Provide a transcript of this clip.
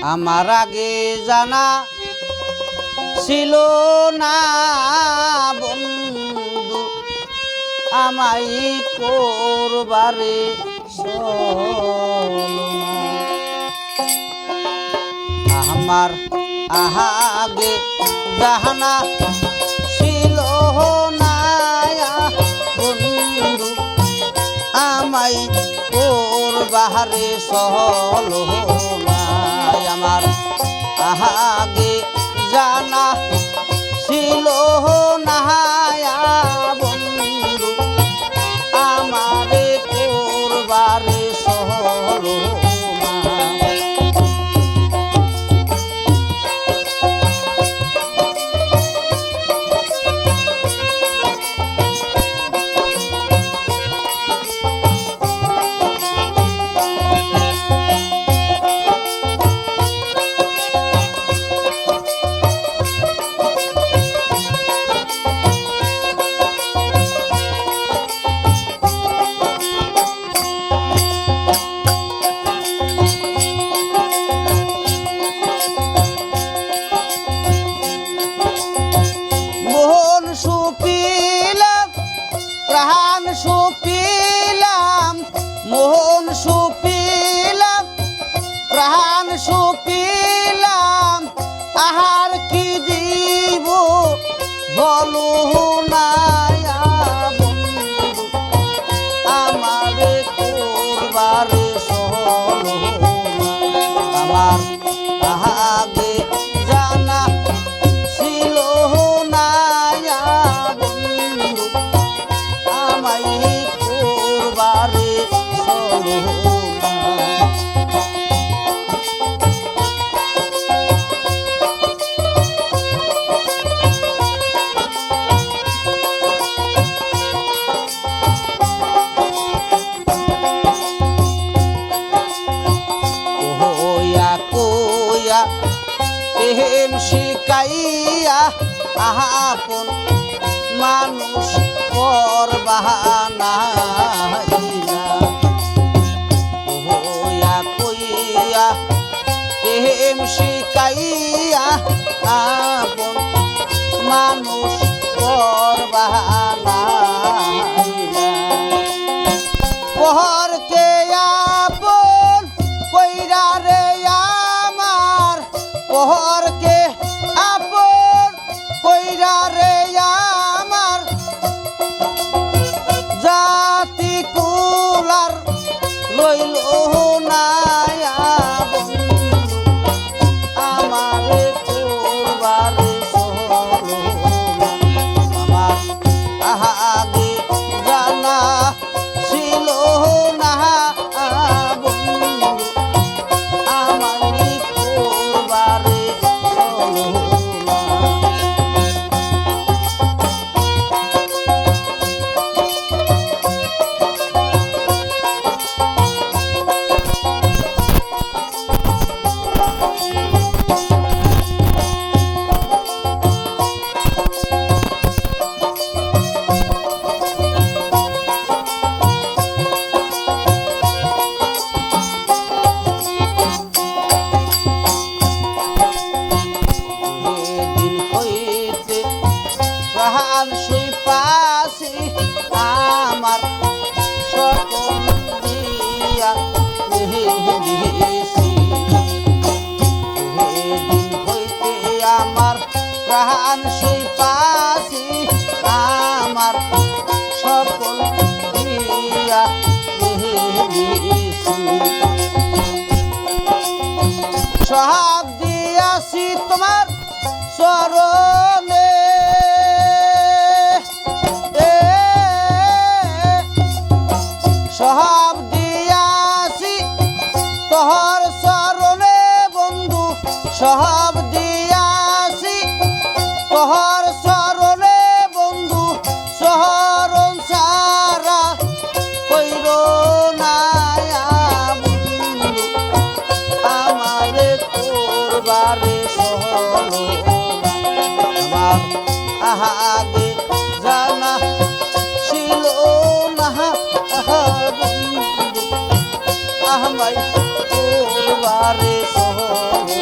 আমার আগে জানা ছিল না বন্ধু আমায় করবারে আমার আগে জানা ছিল না বন্ধু আমায় করবারে সহল আমার আগে জানা ছিল না বন্ধু আমারে করবারে সহল প্রাণ সুপিলাম মোহন সুপিলাম প্রাণ সুপিলাম আহার কি দিব বলো না বন্ধু আমারে করবারে সহল আমার আগে জানা ছিল না বন্ধু আমায় করবারে সহল প্রেম শিকাইয়া আপন মানুষ করবানা কইয়া প্রেম শিকাইয়া আপন মানুষ করবানা পহরকে আপন কইরা রে আমার পহরকে আপন কইরা রে আমার জাতি কুলার রইল না বন্ধু আমারে করবারে সহল আমার আগে জানা ছিল না বন্ধু আমায় করবারে সহল প্রাণ সুই পাশি আমার সকল দিয়া দিয়েছি দিন হইতে আমার প্রাণ সুই পাশি আমার সকল দিয়া দিয়েছি সব দিয়াছি তোমার চরণে সব দিয়াছি তোহর চরণে বন্ধু সব দিয়াছি তোহর চরণে বন্ধু চরণ সারা কইর না বন্ধু আমারে করবারে সহল আমার আগে জানা ছিল না বন্ধু আমায় করবারে সহলো